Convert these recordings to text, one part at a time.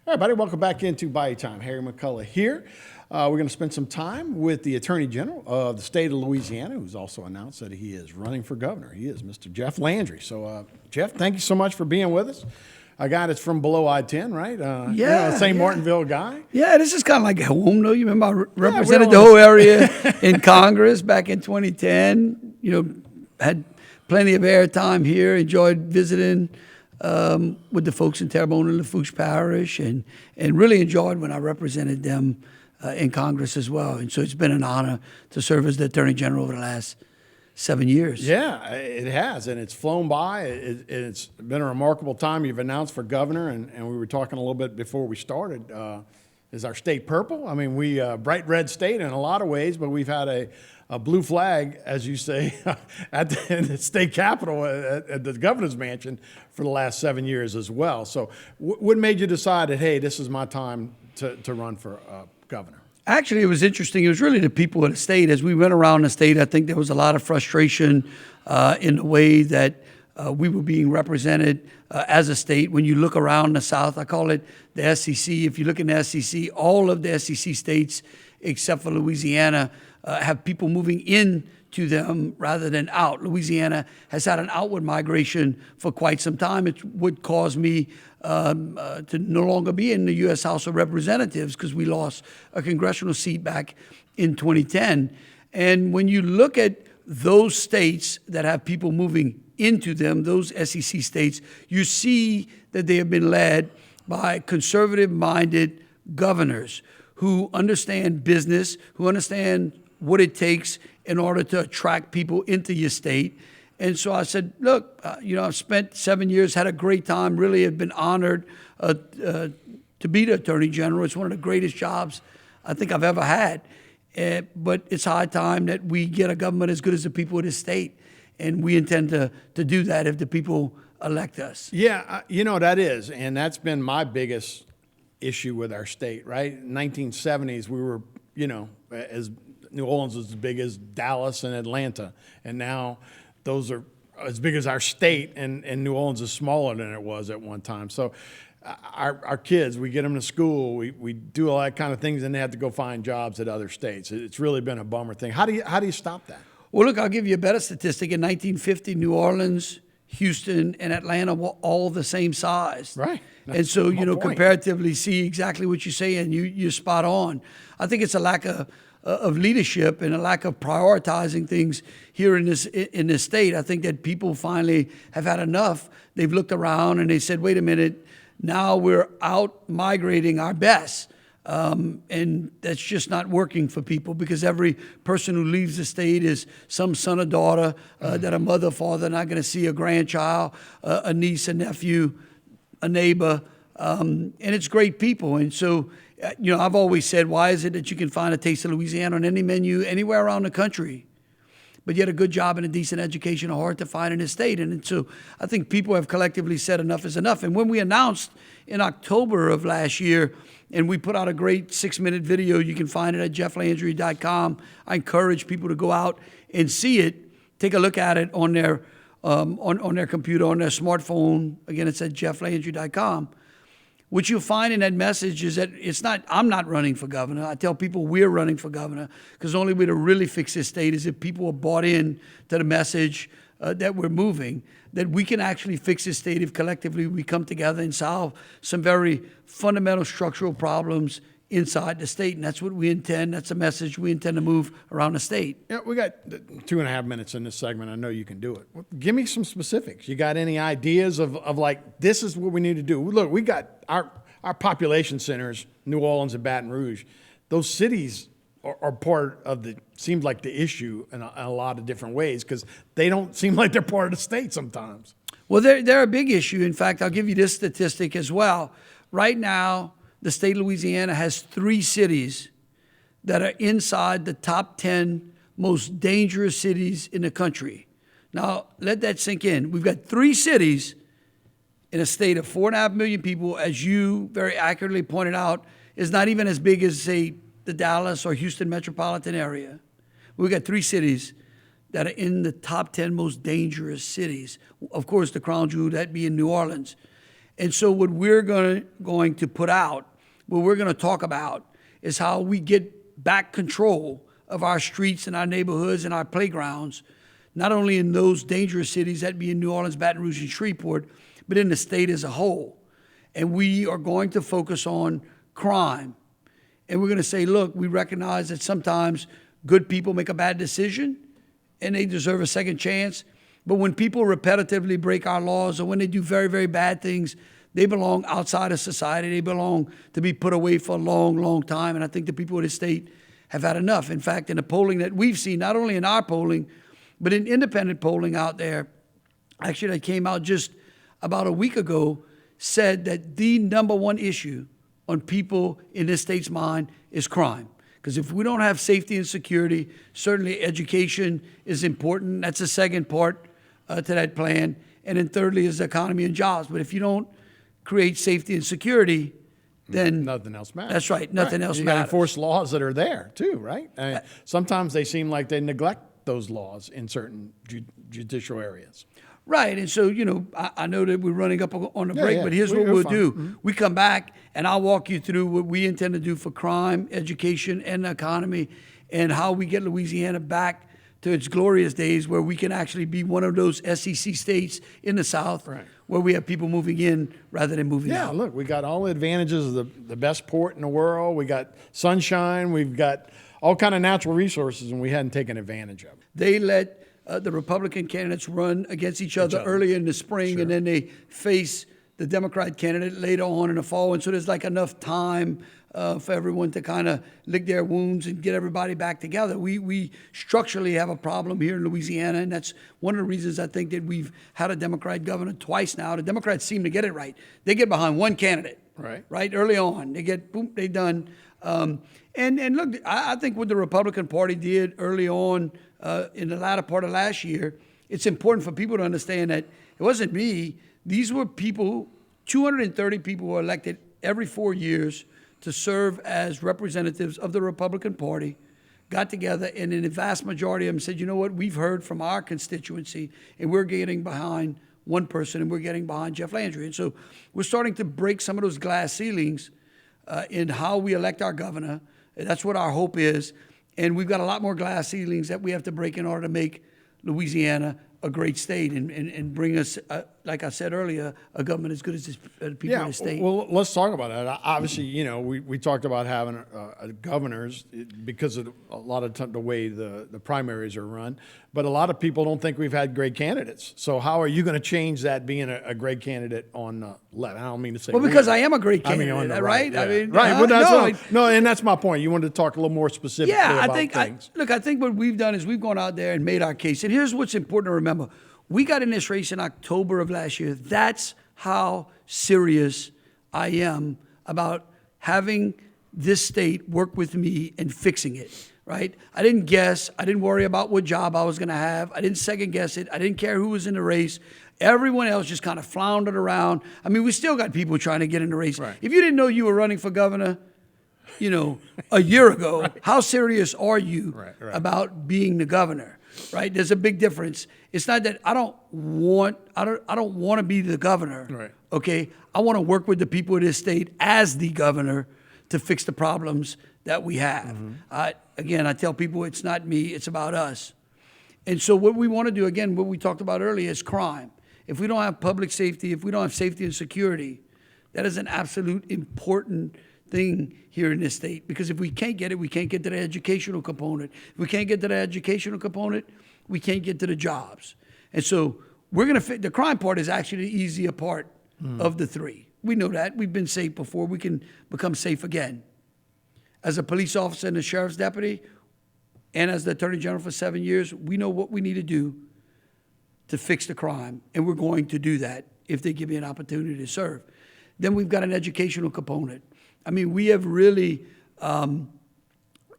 Hey, everybody, welcome back into Bayou Time. Harry McCullough here. We're going to spend some time with the Attorney General of the state of Louisiana, who's also announced that he is running for governor. He is Mr. Jeff Landry. So, Jeff, thank you so much for being with us. A guy that's from below I-10, right? St. Martinville guy. Yeah, this is kind of like Houma. You remember I represented the whole area in Congress back in 2010. Had plenty of airtime here, enjoyed visiting with the folks in Terrebonne and Lafourche Parish, and really enjoyed when I represented them in Congress as well. And so it's been an honor to serve as the Attorney General over the last 7 years. Yeah, it has, and it's flown by. It's been a remarkable time. You've announced for governor, and we were talking a little bit before we started. Is our state purple? I mean, we bright red state in a lot of ways, but we've had a blue flag, as you say, in the state capitol at the governor's mansion for the last 7 years as well. So what made you decide that, hey, this is my time to run for governor? Actually, it was interesting. It was really the people of the state. As we went around the state, I think there was a lot of frustration in the way that we were being represented as a state. When you look around the South, I call it the SEC. If you look in the SEC, all of the SEC states, except for Louisiana, have people moving in to them rather than out. Louisiana has had an outward migration for quite some time. It would cause me to no longer be in the U.S. House of Representatives because we lost a congressional seat back in 2010. And when you look at those states that have people moving into them, those SEC states, you see that they have been led by conservative-minded governors who understand business, who understand what it takes in order to attract people into your state. And so I said, look, I've spent 7 years, had a great time, really have been honored to be the Attorney General. It's one of the greatest jobs I think I've ever had. But it's high time that we get a government as good as the people of this state. And we intend to do that if the people elect us. Yeah, that is. And that's been my biggest issue with our state, right? In the 1970s, we were, as New Orleans was as big as Dallas and Atlanta. And now those are as big as our state, and New Orleans is smaller than it was at one time. So our kids, we get them to school, we do all that kind of things, and they have to go find jobs at other states. It's really been a bummer thing. How do you stop that? Well, look, I'll give you a better statistic. In 1950, New Orleans, Houston, and Atlanta were all the same size. Right. And so, comparatively see exactly what you say, and you're spot on. I think it's a lack of leadership and a lack of prioritizing things here in this state. I think that people finally have had enough. They've looked around and they said, wait a minute, now we're out migrating our best. And that's just not working for people, because every person who leaves the state is some son or daughter that a mother or father not going to see, a grandchild, a niece, a nephew, a neighbor, and it's great people. And so, I've always said, why is it that you can find a taste of Louisiana on any menu anywhere around the country, but yet a good job and a decent education are hard to find in this state? And so I think people have collectively said enough is enough. And when we announced in October of last year, and we put out a great 6-minute video, you can find it at jefflandry.com. I encourage people to go out and see it, take a look at it on their on their computer, on their smartphone. Again, it's at jefflandry.com. What you'll find in that message is that I'm not running for governor. I tell people we're running for governor, because the only way to really fix this state is if people are bought in to the message that we're moving, that we can actually fix this state if collectively we come together and solve some very fundamental structural problems inside the state. And that's what we intend. That's a message we intend to move around the state. Yeah, we got 2.5 minutes in this segment. I know you can do it. Well, give me some specifics. You got any ideas of like, this is what we need to do? Look, we got our population centers, New Orleans and Baton Rouge. Those cities are part of seems like the issue in a lot of different ways, because they don't seem like they're part of the state sometimes. Well, they're a big issue. In fact, I'll give you this statistic as well. Right now, the state of Louisiana has 3 cities that are inside the top 10 most dangerous cities in the country. Now, let that sink in. We've got 3 cities in a state of 4.5 million people, as you very accurately pointed out, is not even as big as, say, the Dallas or Houston metropolitan area. We've got 3 cities that are in the top 10 most dangerous cities. Of course, the crown jewel, that being New Orleans. And so what we're going to put out, what we're going to talk about is how we get back control of our streets and our neighborhoods and our playgrounds, not only in those dangerous cities, that be in New Orleans, Baton Rouge, and Shreveport, but in the state as a whole. And we are going to focus on crime. And we're going to say, look, we recognize that sometimes good people make a bad decision and they deserve a second chance. But when people repetitively break our laws or when they do very, very bad things, they belong outside of society. They belong to be put away for a long, long time. And I think the people of this state have had enough. In fact, in the polling that we've seen, not only in our polling, but in independent polling out there, actually that came out just about a week ago, said that the number one issue on people in this state's mind is crime. Because if we don't have safety and security, certainly education is important. That's the second part to that plan. And then thirdly is the economy and jobs. But if you don't create safety and security, then nothing else matters. That's right. Nothing else you got to matters. enforce laws that are there too, right? I mean, sometimes they seem like they neglect those laws in certain judicial areas. Right, and so, I know that we're running up on the break, yeah. but here's what We're we'll fine. do. Mm-hmm. We come back, and I'll walk you through what we intend to do for crime, education, and the economy, and how we get Louisiana back to its glorious days where we can actually be one of those SEC states in the South where we have people moving in rather than moving out. Yeah, look, we got all the advantages of the best port in the world. We got sunshine. We've got all kind of natural resources, and we hadn't taken advantage of it. They let the Republican candidates run against each other earlier in the spring, and then they face the Democrat candidate later on in the fall. And so there's like enough time for everyone to kind of lick their wounds and get everybody back together. We structurally have a problem here in Louisiana, and that's one of the reasons I think that we've had a Democrat governor twice now. The Democrats seem to get it right. They get behind one candidate, right early on. They get, boom, they done. And look, I think what the Republican Party did early on in the latter part of last year, it's important for people to understand that it wasn't me. These were people, 230 people were elected every 4 years to serve as representatives of the Republican Party, got together, and in the vast majority of them said, you know what, we've heard from our constituency, and we're getting behind one person, and we're getting behind Jeff Landry. And so we're starting to break some of those glass ceilings in how we elect our governor. That's what our hope is. And we've got a lot more glass ceilings that we have to break in order to make Louisiana a great state and bring us, like I said earlier, a government as good as the people of the state. Well, let's talk about that. Obviously, we talked about having governors because of a lot of the way the primaries are run. But a lot of people don't think we've had great candidates. So how are you going to change that being a great candidate on the left? I don't mean to say. Well, because I am a great candidate, on the right? Yeah. I mean, right. Well, and that's my point. You wanted to talk a little more specifically about things. I think what we've done is we've gone out there and made our case. And here's what's important to remember. We got in this race in October of last year. That's how serious I am about having this state work with me and fixing it, right? I didn't guess. I didn't worry about what job I was going to have. I didn't second guess it. I didn't care who was in the race. Everyone else just kind of floundered around. I mean, we still got people trying to get in the race. Right. If you didn't know you were running for governor, a year ago, how serious are you about being the governor? Right? There's a big difference. It's not that I don't want to be the governor. Right. Okay? I want to work with the people of this state as the governor to fix the problems that we have. Again, I tell people it's not me, it's about us. And so what we want to do, again, what we talked about earlier is crime. If we don't have public safety, if we don't have safety and security, that is an absolute important thing here in this state, because if we can't get it, we can't get to the educational component. If we can't get to the educational component, we can't get to the jobs. And so we're going to fit. The crime part is actually the easier part of the three. We know that. We've been safe before. We can become safe again. As a police officer and a sheriff's deputy, and as the attorney general for 7 years, we know what we need to do to fix the crime, and we're going to do that if they give me an opportunity to serve. Then we've got an educational component. I mean, we have really done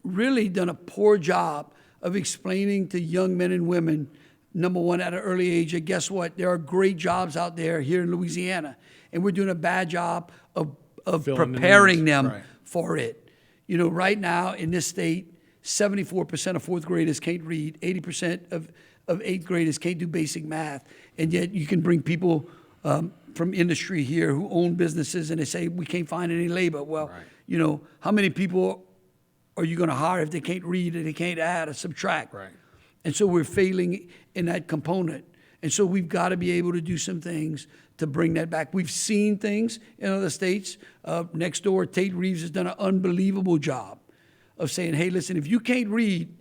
a poor job of explaining to young men and women, number one, at an early age, that guess what? There are great jobs out there here in Louisiana, and we're doing a bad job of preparing them for it. Right now in this state, 74% of fourth graders can't read, 80% of eighth graders can't do basic math, and yet you can bring people from industry here who own businesses, and they say we can't find any labor. Well, how many people are you going to hire if they can't read or they can't add or subtract? Right. And so we're failing in that component. And so we've got to be able to do some things to bring that back. We've seen things in other states. Next door, Tate Reeves has done an unbelievable job of saying, hey, listen, if you can't read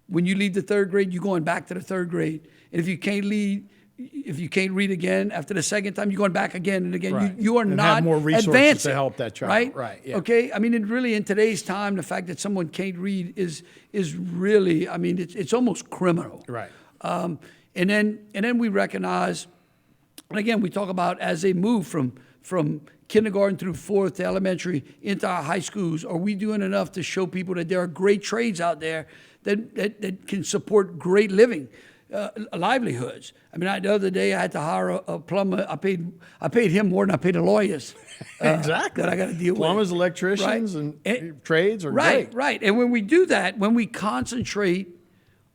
when you leave the third grade, you're going back to the third grade. And if you can't read again after the second time, you're going back again and again. Right. You are and not have more resources advancing, to help that child. Right? Right. Yeah. Okay. I mean, really, in today's time, the fact that someone can't read is really, I mean, it's almost criminal. Right. And then we recognize, and again, we talk about as they move from kindergarten through fourth to elementary into our high schools, are we doing enough to show people that there are great trades out there that can support great living, livelihoods? I mean, the other day I had to hire a plumber. I paid him more than I paid the lawyers. Exactly. That I got to deal Plumbers, with. electricians, Right. and trades are Right, great. right. And when we do that, when we concentrate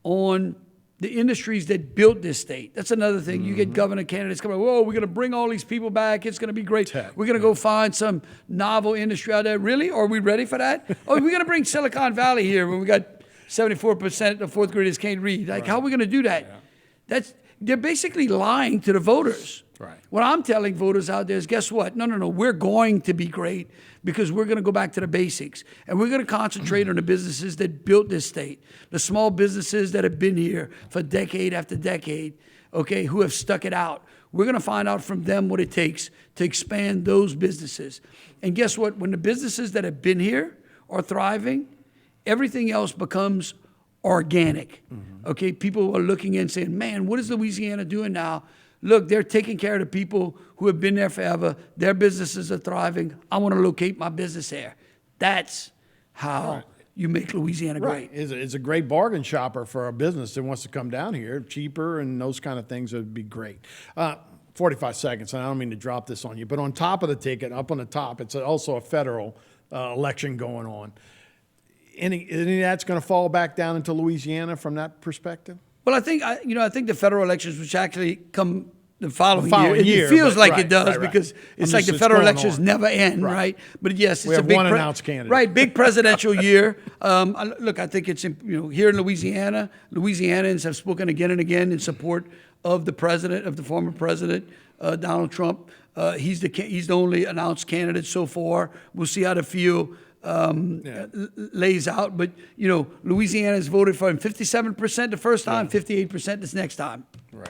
on the industries that built this state, that's another thing. You get governor candidates coming, whoa, we're going to bring all these people back. It's going to be great. Tech. We're going to go find some novel industry out there. Really? Are we ready for that? Oh, we're going to bring Silicon Valley here when we got 74% of fourth graders can't read. Like, how are we going to do that? Yeah. They're basically lying to the voters. Right. What I'm telling voters out there is, guess what? No. We're going to be great because we're going to go back to the basics. And we're going to concentrate on the businesses that built this state, the small businesses that have been here for decade after decade, okay, who have stuck it out. We're going to find out from them what it takes to expand those businesses. And guess what? When the businesses that have been here are thriving, everything else becomes organic. Okay, people are looking in saying, man, what is Louisiana doing now? Look, they're taking care of the people who have been there forever. Their businesses are thriving. I want to locate my business there. That's how you make Louisiana great. It's a great bargain shopper for a business that wants to come down here, cheaper and those kind of things would be great. 45 seconds, and I don't mean to drop this on you, but on top of the ticket, up on the top, it's also a federal election going on. Any of that's going to fall back down into Louisiana from that perspective? Well, I think the federal elections, which actually come the following year, it feels like right, it does right. because it's I'm like just- the it's federal going elections on. never end, right? But yes, it's We a have big one announced candidate. right? Big presidential year. Look, I think it's here in Louisiana, Louisianans have spoken again and again in support of the president, of the former president, Donald Trump. He's the only announced candidate so far. We'll see how the field lays out. But, Louisiana's voted for him 57% the first time, 58% this next time. Right.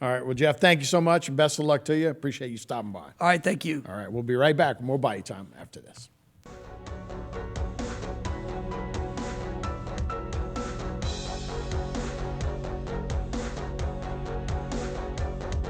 All right. Well, Jeff, thank you so much, and best of luck to you. Appreciate you stopping by. All right, thank you. All right. We'll be right back with more Bite Time after this.